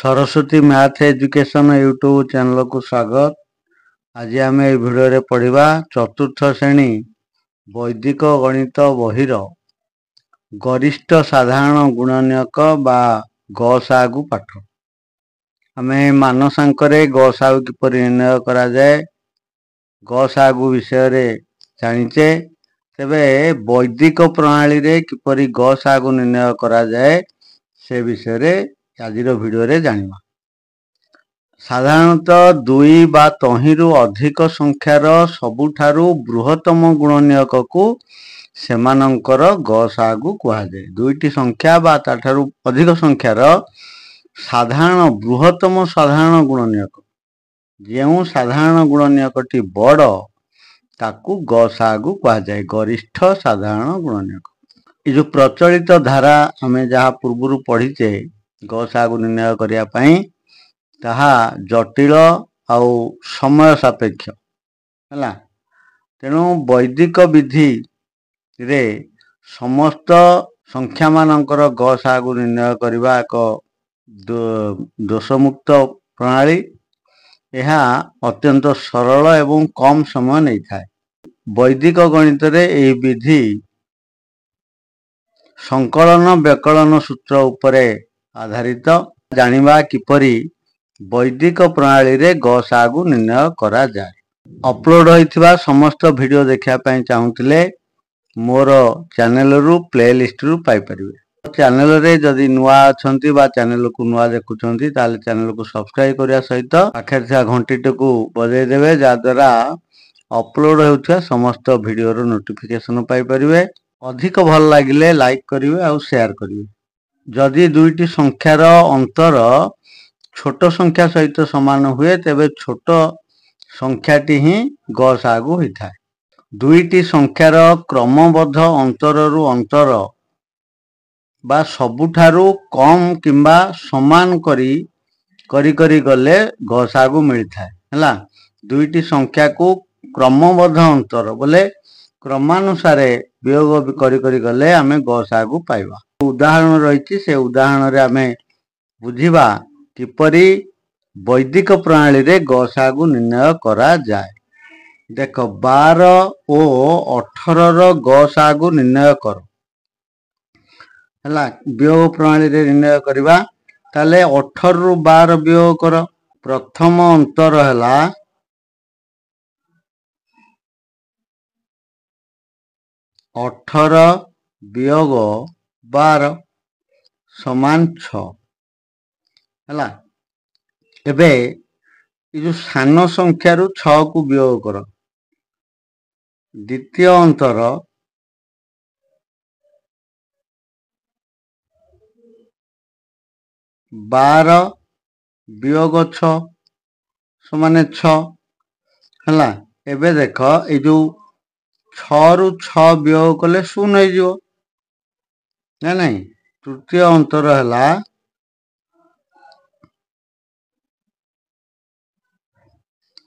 Saraswati math education YouTube channel को स्वागत। आज आम ए भिडियो पढ़ा चतुर्थ श्रेणी वैदिक गणित बहिर गरिष्ठ साधारण गुणनीयक बा गसागु पाठ। आम मानसांकरे गसागु किपर निर्णय करा जाए गसागु विषय जानिचे। तेबे वैदिक प्रणाली रे किपरि गसागु निर्णय करा जाए से विषय आज भिडियो जानिबा। साधारणतः दुई बा तहिंरु अधिक संख्यार सबुठारु बृहत्तम गुणनीयक को सेमानंकर गसागु कहा जाए। दुईटी संख्या बा ताठारु अधिक संख्यार साधारण बृहत्तम साधारण गुणनीयक जेउ साधारण गुणनीयकटी बड़ ताकू गसागु कहा जाए, गरिष्ठ साधारण गुणनीयक। ये जो प्रचलित धारा आमे जहाँ पूर्व पढ़ीचे गसागु निर्णय करिया पई ताहा जटिल आउ समय सापेक्ष है। तेणु वैदिक विधि रे समस्त संख्या मानकर गसागु निर्णय करने एक दोषमुक्त प्रणाली। यह अत्यंत सरल एवं कम समय नहीं था। वैदिक गणित रे यह विधि संकलन व्यकलन सूत्र उपरे आधारित। जानिबा किपरि वैदिक प्रणाली रे गसागु निर्णय करा जाए। अपलोड होइथिबा समस्त वीडियो देखा पई चाहुतिले मोर चैनल रु प्लेलिस्ट रु पाई परिबे। चैनल रे जदि नुआ अछंती बा चैनल को नुआ देखुछंती ताले चैनल को सब्सक्राइब करिया सहित पाखे थिया घंटीटे को बजाई देबे, जा द्वारा अपलोड होउथिबा समस्त वीडियो रो नोटिफिकेशन पाई परिबे। अधिक भल लागिले लाइक करिवे आ शेयर करिवे। जदि दुईटी संख्यार अंतर छोट संख्या सहित समान हुए तेबे छोट संख्याटी ही गसागु होता है। दुईटी संख्यार क्रमबद्ध अंतररु अंतर बा सबुठारु कम किंबा समान करी गले गसागु मिलता है। दुईटी संख्या को क्रमबद्ध अंतर बोले क्रमानुसार वियोग करी गले आमे गसागु पाइबा। उदाहरण रही से उदाहरण रे आमे बुझिबा किपरि वैदिक प्रणाली रे गसागु निर्णय करा जाए। देख 12 और 18 रो गसागु निर्णय कर हला। वियोग प्रणाली रे निर्णय करबा ताले 18 रु 12 वियोग कर। प्रथम अंतर हला 18 वियोग 12 समान 6 हला। एबे ये जो सान संख्या रु 6 को वियोग कर। द्वितीय अंतर 12 वियोग 6 समान 6 हला। एबे देख ये जो 6 रु 6 वियोग कले शून्य हो जिवो ना नहीं। तृतीय अंतर हला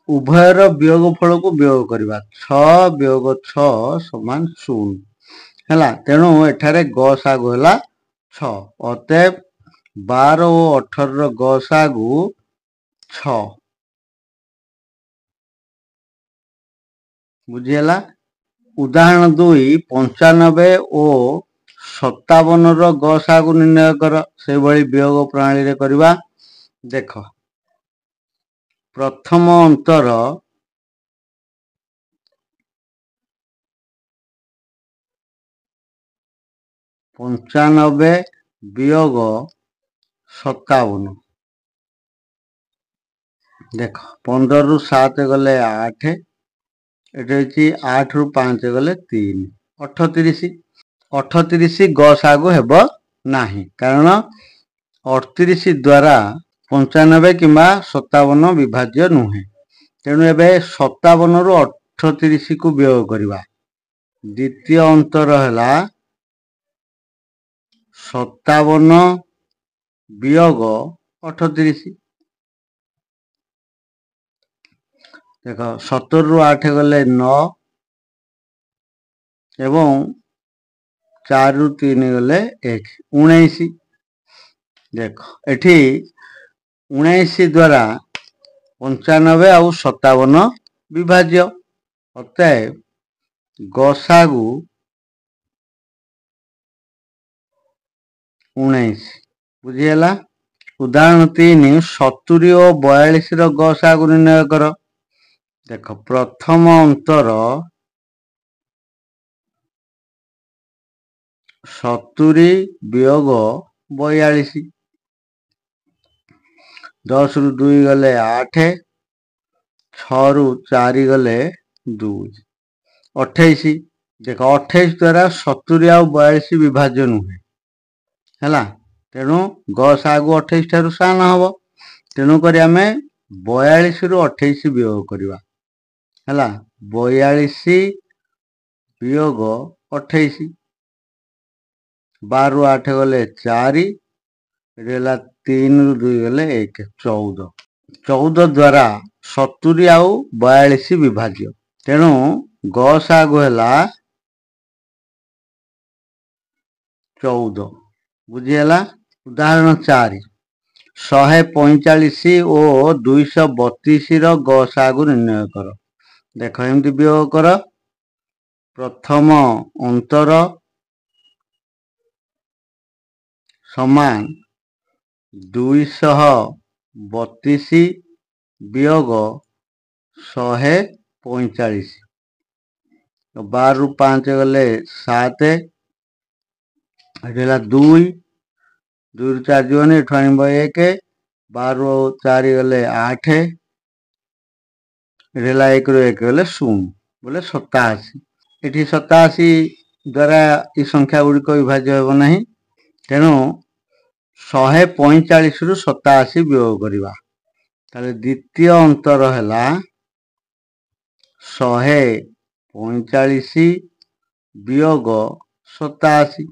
उभयर वियोग फल को वियोग करवा 6 वियोग 6 समान 0 है। तेणु एठारे गसागु है 6। अतएव 12 और 18 गसागु 6 बुझीला। उदाहरण 2 95 और 57 गसागु निर्णय कर। से भली वियोग प्रणाली रे करवा। देख प्रथम अंतर 95 वियोग 57। देख 15 रु 7 गले 8 एटे 8 रु 5 गले 3 38। 38 गसागु हेब नाही कारण 38 द्वारा 95 किंबा 57 विभाज्य नुहे। तेणु एबे 57 रु 38 को वियोग करवा। द्वितीय अंतर हला 57 वियोग 38। देख 70 रु 8 गले 9 एवं 4 रु 3 गले 1 19। देख एठी 19 द्वारा 95 ଆଉ 57 विभाज्य। अतएव गसागु 19 बुझीगला। उदाहरण 3 70 और 42 रो गसागु निर्णय कर। देख प्रथम अंतर 70 वियोग 42, 10 रु 2 गले 8, 6 रु 4 गले 2, 28। देख 28 द्वारा 70 और 42 विभाज्य नुहे है। तेणु गसागु 28 ठारू सान हम। तेणुक आम 42 रु 28 वियोग करवा है। 42 वियोग 28, 12 रु 8 गले 4, 3 रु 2 गले 1, 14। 14 द्वारा 70 आउ 42 विभाज्य। तेणु गसागु है 14 बुझीगला। उदाहरण 4 145 और 232 रो गसागु निर्णय कर। देख एमती वियोग कर। प्रथम अंतर समान 232 वियोग 145, 12 रु 5 गले 7, 2, 2 रु 4 जीवन 1, 12 रु 4 गले 8, 1 रु 1 गले 0 बोले 87। ये 87 द्वारा ये संख्या गुड़िक विभाज्य हो ना। तेणु 145 रु 87 वियोग करवा। द्वितीय अंतर है 145 वियोग 87,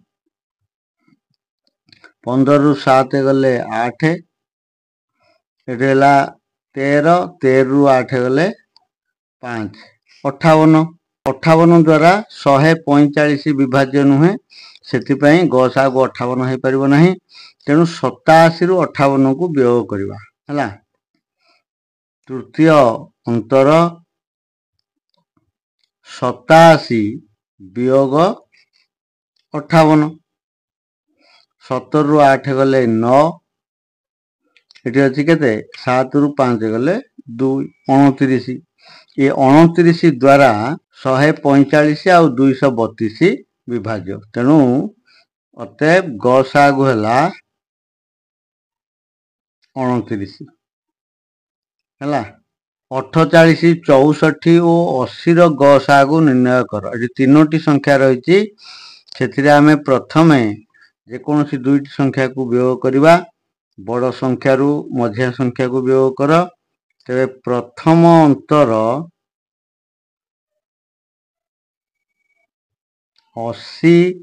15 रु 7 गले 8, 13, 13 रु 8 गले 5, 58। 58 द्वारा 145 विभाज्य नुहे से गसागु 58 हो पार ना। तेणु 87 रु 58 को वियोग करवा है। तृतीय अंतर 87 वियोग 58, 17 रु 8 गले 9, ये अच्छी के 7 रु 5 गले 2, 29। ये 29 द्वारा 145 आउ 232 विभाज्य। तेणु अतएव गसागु है 29 है। 48, 64 और 80 रो गसागु निर्णय कर। ये तीनोटी संख्या रही से आम प्रथमे जेकोसी दुईटी संख्या को वियोग करवा। बड़ संख्या रु मझिया संख्या को वियोग कर। तेरे प्रथम अंतर 80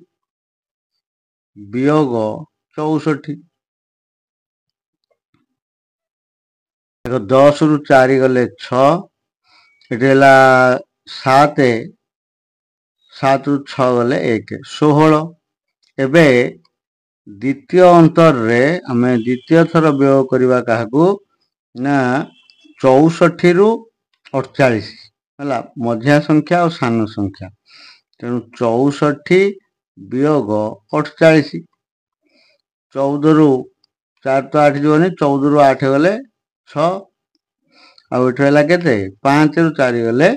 वियोग 64, 10 रु 4 गले 6, 7, 7 रु 6 गले 1, 16। एबे द्वितीय अंतर रे आम द्वितीय थर वियोग करवा क्या ना 64 रु 48 है मझिया संख्या और सान संख्या। तेणु 64 वियोग 48, 14 रु 4 तो 8 जीवन 14 रु 8 गले 6, आठ के 5 रु 4 गले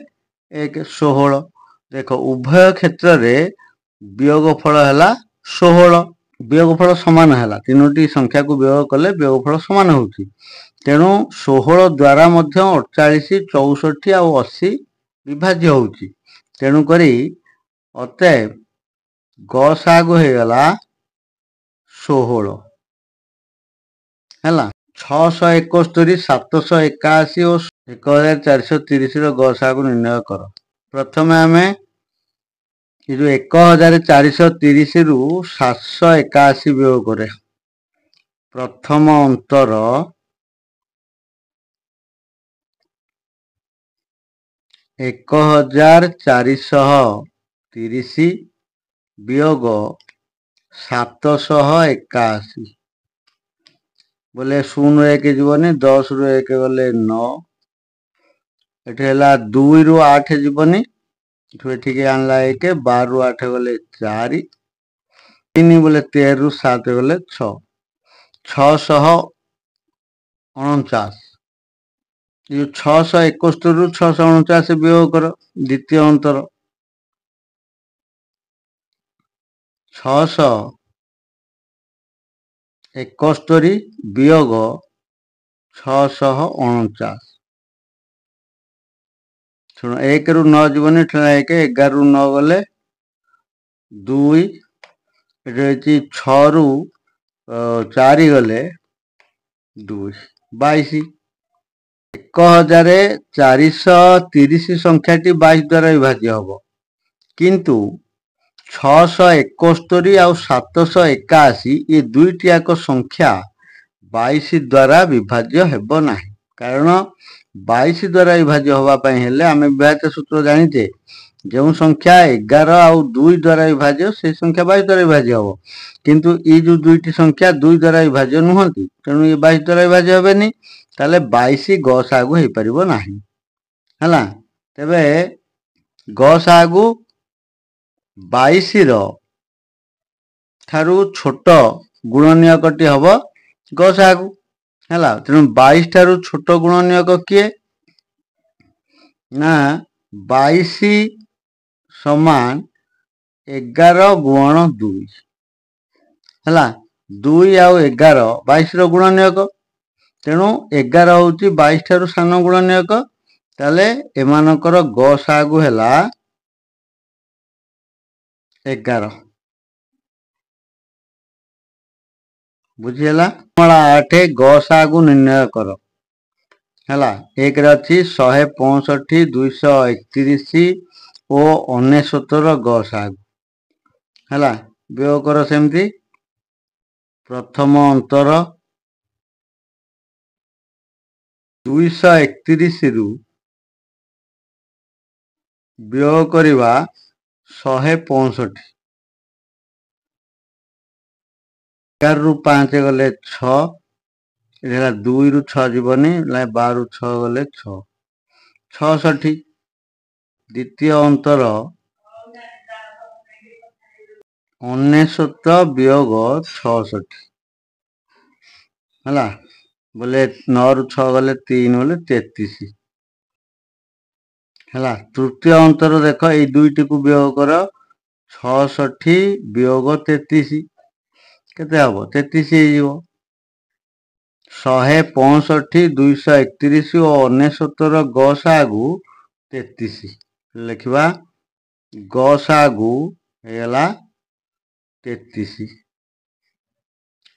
1, 16। देख उभय क्षेत्र रे वियोग फल है 16। वियोग फल सामान है। तीनोटी संख्या को वियोग कले वियोग फल सामान हो। तेणु 16 द्वारा 48, 64 और 80 विभाज्य हो। तेणुक अतएव गसागु हो गला 16 है। 671, 781 और 1430 रो गसागु निर्णय कर। प्रथमे आम ये जो 1430 रु 781 वियोग करे। प्रथम अंतर 1430 वियोग 781, बोले 0 1 जीवनी 10 रु 1 गले 9 एठी हला 2 रु 8 जीवनी एठी के आनला 1 12 रु 8 गले 4 3 बोले 13 रु 7 गले 6 649 ये 671 रु 649 वियोग कर द्वितीय अंतर 671 वियोग 649 शुण 1 रु 9 जीवनी 1 11 रु 9 गले 2 6 रु 4 गले 2 22 1430 संख्याटी 22 द्वारा विभाज्य हम किंतु 671 आउ 781 ये दुईटी याक संख्या 22 द्वारा विभाज्य हेब नाही कारण 22 द्वारा विभाज्य होगापाई हेले आमे विभाज्य सूत्र जानिचे जो संख्या 11 आउ 2 द्वारा विभाज्य से संख्या 22 द्वारा विभाज्य हम किंतु ये जो दुईटी संख्या 2 द्वारा विभाज्य नुहंती तेणु ये 22 द्वारा विभाज्य हेबेनी ताले 22 गसागु हे परिबो नाही हला तबे गसागु 22 रो थारु छोट गुणनीयकटी हब गसागु हला तेणु 22 थारु छोट गुणनीयक किए ना 22 समान 11 गुण 2 हला 2 आउ 11 22 रो गुणनीयक तेणु 11 होउची 22 थारु सान गुणनीयक ताले एमानकर गसागु हेला 11 बुझिला 8 गसागु निर्णय कर हला एक रे अछि 165 231 ओ 69 गसागु हला वियोग कर सेमती प्रथम अंतर 231 रु वियोग करिवा 165 11 रु 5 गले 6 एला 2 रु 6 जीवनी 12 रु 6 गले 6 66 द्वितीय अंतर 69 वियोग 66 हला बोले 9 रु 6 गले 3 बोले 33 हला तृतीय अंतर देख ए दुईटी को वियोग कर 66 वियोग 33 केते हबो 33 हे जीवो 165 231 और 69 गसागु 33 लिखवा गसागु हेला 33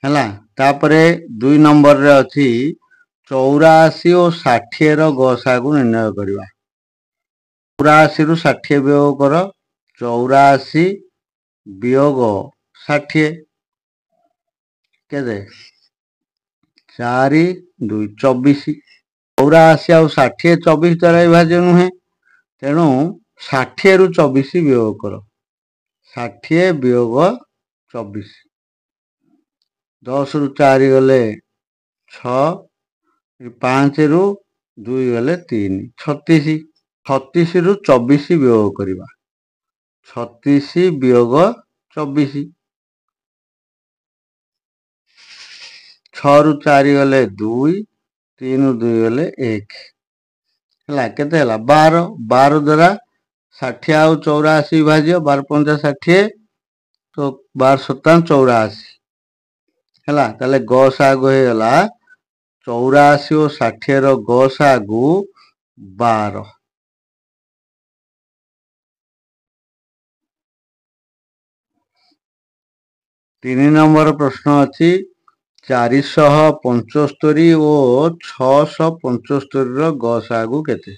हला तापरे 2 नंबर रे अछि 84 और 60 रो गसागु निर्णय करबा 84 रु 60 वियोग कर 84 वियोग 60 केदे 4 2 24 84 आउ 60 24 द्वारा विभाज्य नुहे तेणु 60 रु 24 वियोग कर 60 वियोग 24 10 रु 4 गले 6 5 रु 2 गले 3 36 36 रु 24 वियोग करिबा 36 वियोग 24 6 रु 4 गले 2 3 रु 2 गले 1 हला केते हला 12 12 द्वारा 60 आउ 84 विभाज्य 12 5 60 तो 12 7 84 हला ताले गसागु हे हला 84 और 60 रो गसागु 12 3 नंबर प्रश्न अछि 475 और 675 रो गसागु केते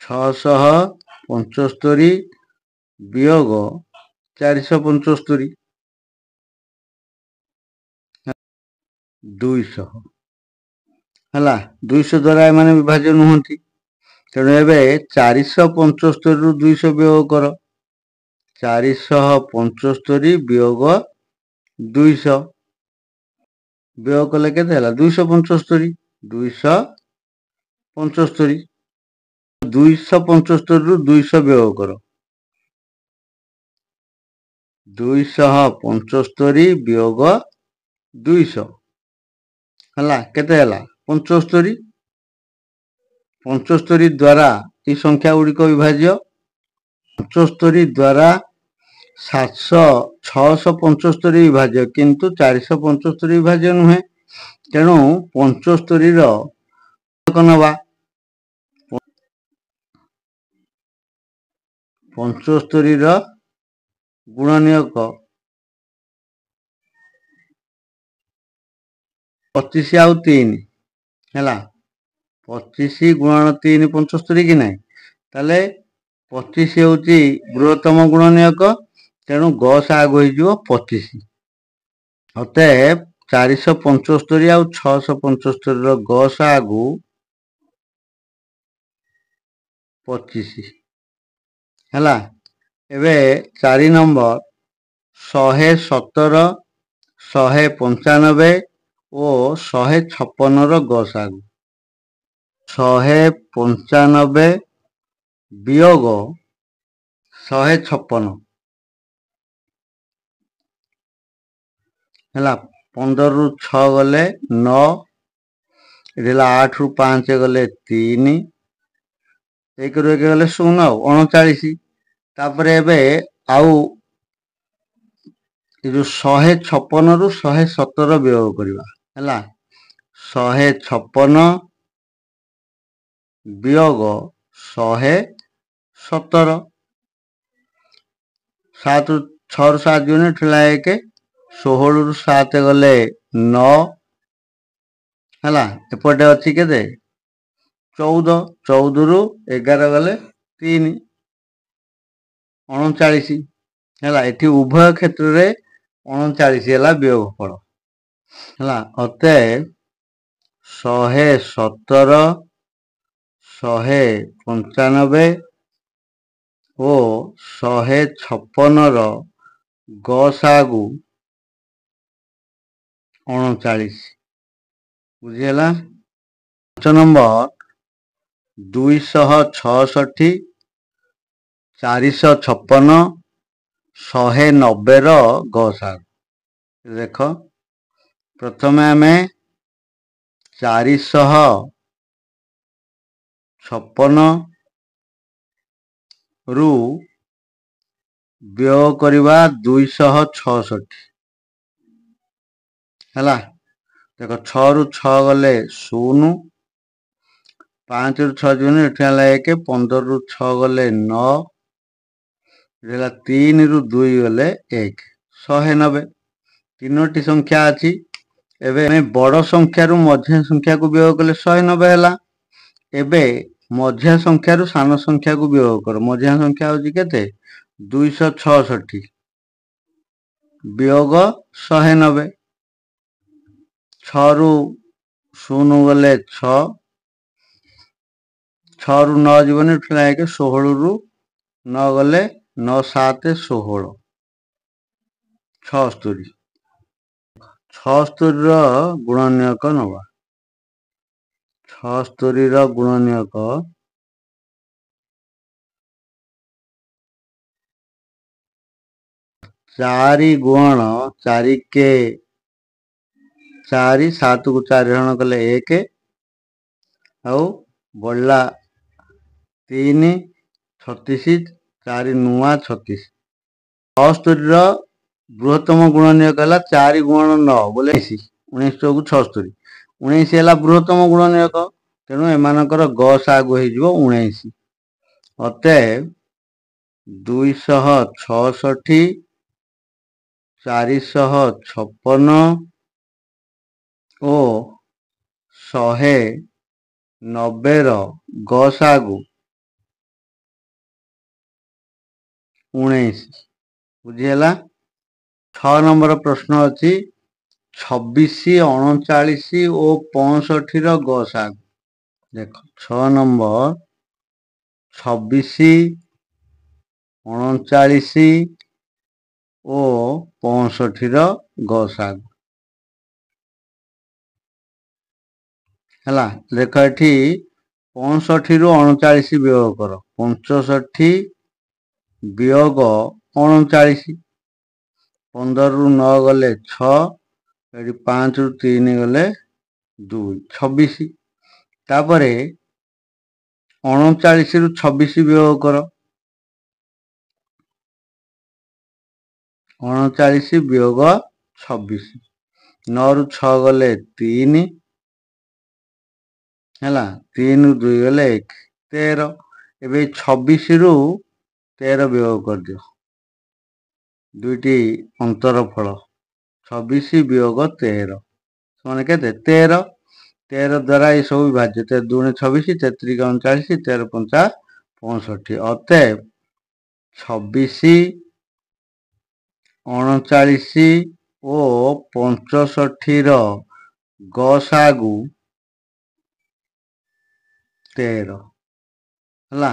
675 वियोग 475 200 हला 200 द्वारा माने विभाजन होंती तेणु एबे 475 रु 200 वियोग कर 475 वियोग 200 वियोग कले केते हला 275 275 275 रु 200 वियोग कर 275 वियोग 200 हला केते हला 75 75 द्वारा ये संख्या गुड़िक विभाज्य 75 द्वारा 675 विभाज्य किंतु 475 विभाज्य नुहे तेणु 75 नवा 75 गुणनीयक 25 आउ 3 है 25 गुणन 3 75 कि ना ताले 25 हूँ बृहत्तम गुणनीयक तेणु गस आग हो 25 अतएव 475 आउ 675 गस आगु 25 है एवं 4 नंबर 117 195 और 156 गस आगु 195 वियोग 156 है 15 रु 6 गले 9 8 रु 5 गले 3 1 रु 1 गले 0 39 तापर एबे आउ जो 156 रु 117 वियोग करवा है 156 वियोग 117 7 रु 6 रु 7 यूनिट है 1 16 रु 7 गले 9 है एपटे अच्छी के 14 14 रु 11 गले 3 39 है ये उभय क्षेत्र में 39 है वियोग फल है अतएव 117 195 और 156 गसागु 39 बुझीगला। 5 नंबर 266 456 190 गसागु देख प्रथम आम 456 रु वियोग करवा 266 है देख 6 रु 6 गले 0 5 रु 6 जून एठा 1 15 रु 6 गले 9 3 रु 2 गले 1 190 तीनोटी संख्या अच्छी एवं बड़ संख्या रु मध्य संख्या को वियोग कले 190 है एबे मध्य संख्या रु सान संख्या को वियोग कर मध्य संख्या होची केते 266 वियोग 190 6 रु 0 गले 6 6 रु 9 जीवन 16 रु 9 गले 9 7 16 76 76 गुणनीयक नवा 76 गुणनीयक 4 गुण 4 के 4 7 को 4 रण कले 1 आउ बढ़ला 3 36 4 नुआ 36 76 बृहत्तम गुणनीयक है 4 गुण 9 बोले 19 को 76 19 है बृहत्तम गुणनीयक तेणु एमानकर गस आगु हो 19 अतएव 266 456 और 190 गस आगु 19 बुझीगला। 6 नंबर प्रश्न अच्छी 26 39 और 65 गस आगु देख 6 नंबर 26 39 और 65 गस आगु ହେଲା। ଦେଖ ଏଠି 65 ରୁ 39 ବିୟୋଗ କର। 65 ବିୟୋଗ 39, 15 ରୁ 9 ଗଲେ 6, ଏଠି 5 ରୁ 3 ଗଲେ 2, 26। ତାପରେ 39 ରୁ 26 ବିୟୋଗ କର। 39 ବିୟୋଗ 26, 9 ରୁ 6 ଗଲେ 3, ହେଲା। 3 ରୁ 2 ଗଲେ 1, 13। ଏବେ 26 ରୁ 13 ବିୟୋଗ କରିଦିଅ, ଦୁଇଟି ଅନ୍ତର ଫଳ। 26 ବିୟୋଗ 13 ସମାନ କେତେ? 13। 13 ଦ୍ୱାରା ଏ ସବୁ ବିଭାଜ୍ୟ। 13 ଦୁଗୁଣେ 26, 33 39, 13 ପଞ୍ଚା 65। ଅତଏବ 26, 39 ଓ 65 ର ଗସାଗୁ 13, ହେଲା।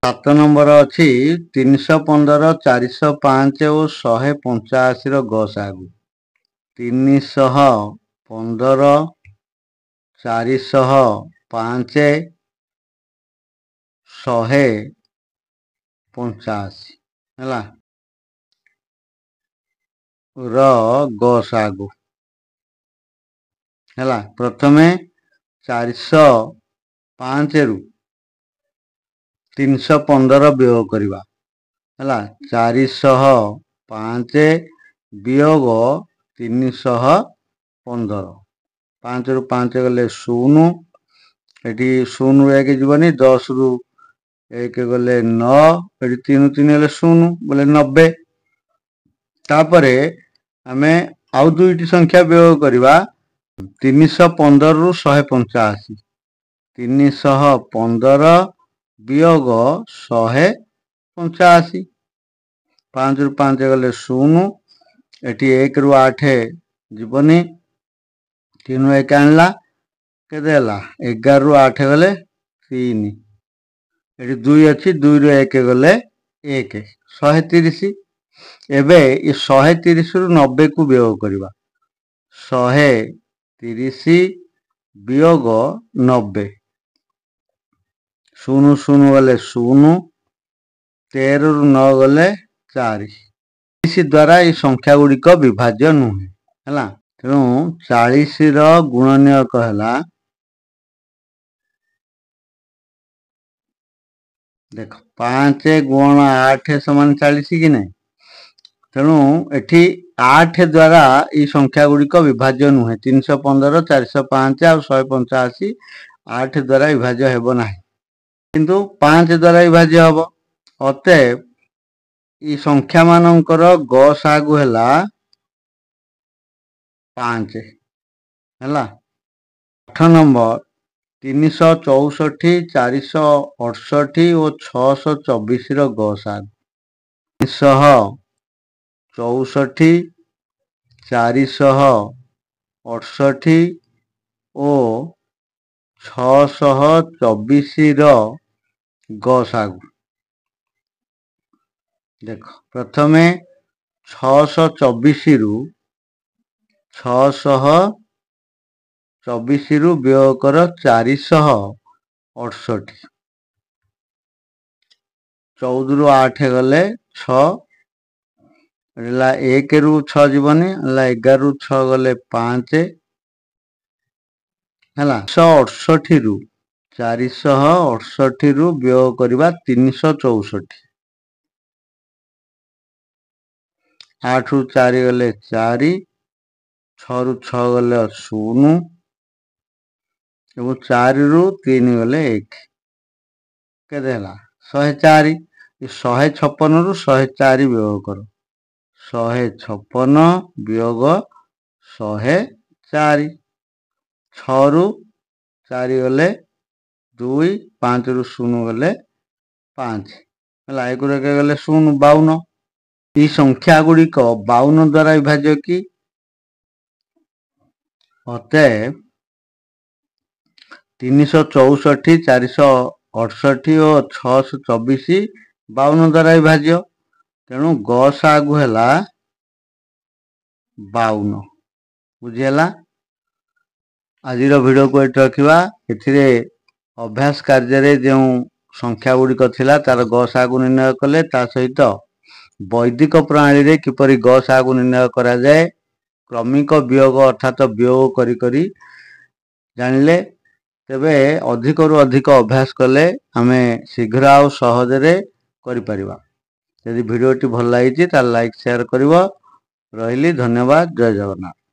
7 ନମ୍ବର ଅଛି 315, 405 ଓ 185 ର ଗସାଗୁ। 315, 405, 185, ହେଲା ର ଗସାଗୁ, ହେଲା। ପ୍ରଥମେ 405 ରୁ 315 ବିୟୋଗ କରିବା, ହେଲା। 405 ବିୟୋଗ 315, 5 ରୁ 5 ଗଲେ 0, ଏଠି 0 ରୁ 1 ଯିବନି। 10 ରୁ 1 ଗଲେ 9, ଏଠି 3 ରୁ 3 ଗଲେ 0, ବୋଲେ 90। ତାପରେ ଆମେ ଆଉ ଦୁଇଟି ସଂଖ୍ୟା ବିୟୋଗ କରିବା। 315 ରୁ 185, 315 ବିୟୋଗ 185, 5 ରୁ 5 ଗଲେ 0, ଏଠି 1 ରୁ 8 ଯିବନି। 3 ରୁ 1 ଆଣିଲା, କେତେ ହେଲା? 11 ରୁ 8 ଗଲେ 3, ଏଠି 2 ଅଛି। 2 ରୁ 1 ଗଲେ 1, 130। ଏବେ ଏ 130 ରୁ 90 କୁ ବିୟୋଗ କରିବା। 130 ବିୟୋଗ 90, 0 0 ଗଲେ 0, 13 ରୁ 9 ଗଲେ 4। 30 ଦ୍ୱାରା এই ସଂଖ୍ୟା ଗୁଡ଼ିକ ବିଭାଜ୍ୟ ନୁହେଁ, ହେଲା। ତେଣୁ 40 ର ଗୁଣନୀୟକ ହେଲା, ଦେଖ 5 ଗୁଣନ 8 ସମାନ 40 କି ନାହିଁ। ତେଣୁ ଏଠି 8 ଦ୍ୱାରା এই ସଂଖ୍ୟା ଗୁଡ଼ିକ ବିଭାଜ୍ୟ ନୁହେଁ। 315, 405 ଆଉ 185 8 ଦ୍ୱାରା ବିଭାଜ୍ୟ ହେବ ନାହିଁ, କିନ୍ତୁ 5 ଦ୍ୱାରା ବିଭାଜ୍ୟ ହେବ। ଅତଏବ এই ସଂଖ୍ୟା ମାନଙ୍କର ଗସାଗୁ ହେଲା 5, ହେଲା। 8 ନମ୍ବର 364, 468 ଓ 624 ର ଗସାଗୁ। 364, 468 ଓ 624 ର ଗସାଗୁ। ଦେଖ ପ୍ରଥମେ 624 ରୁ 624 ରୁ ବିୟୋଗ କର 468, 14 ରୁ 8 ଗଲେ 6, ହେଲା 1 ରୁ 6 ଯିବନି, ହେଲା 11 ରୁ 6 ଗଲେ 5, ହେଲା। 468 ରୁ ବିୟୋଗ କରିବା 364, 8 ରୁ 4 ଗଲେ 4, 6 ରୁ 6 ଗଲେ 0 ଏବଂ 4 ରୁ 3 ଗଲେ 1, କେତେ ହେଲା? 104। 156 ରୁ 104 ବିୟୋଗ କର। 156 ବିୟୋଗ 104, 6 ରୁ 4 ଗଲେ 2, 5 ରୁ 0 ଗଲେ 5, ହେଲା। 1 ରୁ 1 ଗଲେ 0, 52। এই ସଂଖ୍ୟା ଗୁଡ଼ିକ 52 ଦ୍ୱାରା ବିଭାଜ୍ୟ କି? ଅତଏବ 364, 468 ଓ 624 52 ଦ୍ୱାରା ବିଭାଜ୍ୟ। ତେଣୁ ଗସାଗୁ ହେଲା 52, ବୁଝିହେଲା। ଆଜିର ଭିଡ଼ିଓକୁ ଏଠି ରଖିବା। ଏଥିରେ ଅଭ୍ୟାସ କାର୍ଯ୍ୟରେ ଯେଉଁ ସଂଖ୍ୟା ଗୁଡ଼ିକ ଥିଲା ତାର ଗସାଗୁ ନିର୍ଣ୍ଣୟ କଲେ, ତା ସହିତ ବୈଦିକ ପ୍ରଣାଳୀରେ କିପରି ଗସାଗୁ ନିର୍ଣ୍ଣୟ କରାଯାଏ, କ୍ରମିକ ବିୟୋଗ ଅର୍ଥାତ ବିୟୋଗ କରି କରି ଜାଣିଲେ। ତେବେ ଅଧିକରୁ ଅଧିକ ଅଭ୍ୟାସ କଲେ ଆମେ ଶୀଘ୍ର ଆଉ ସହଜରେ କରିପାରିବା। ଯଦି ଭିଡ଼ିଓଟି ଭଲ ଲାଗିଛି ତାହେଲେ ଲାଇକ୍ ସେୟାର କରିବ। ରହିଲି, ଧନ୍ୟବାଦ, ଜୟ ଜଗନ୍ନାଥ।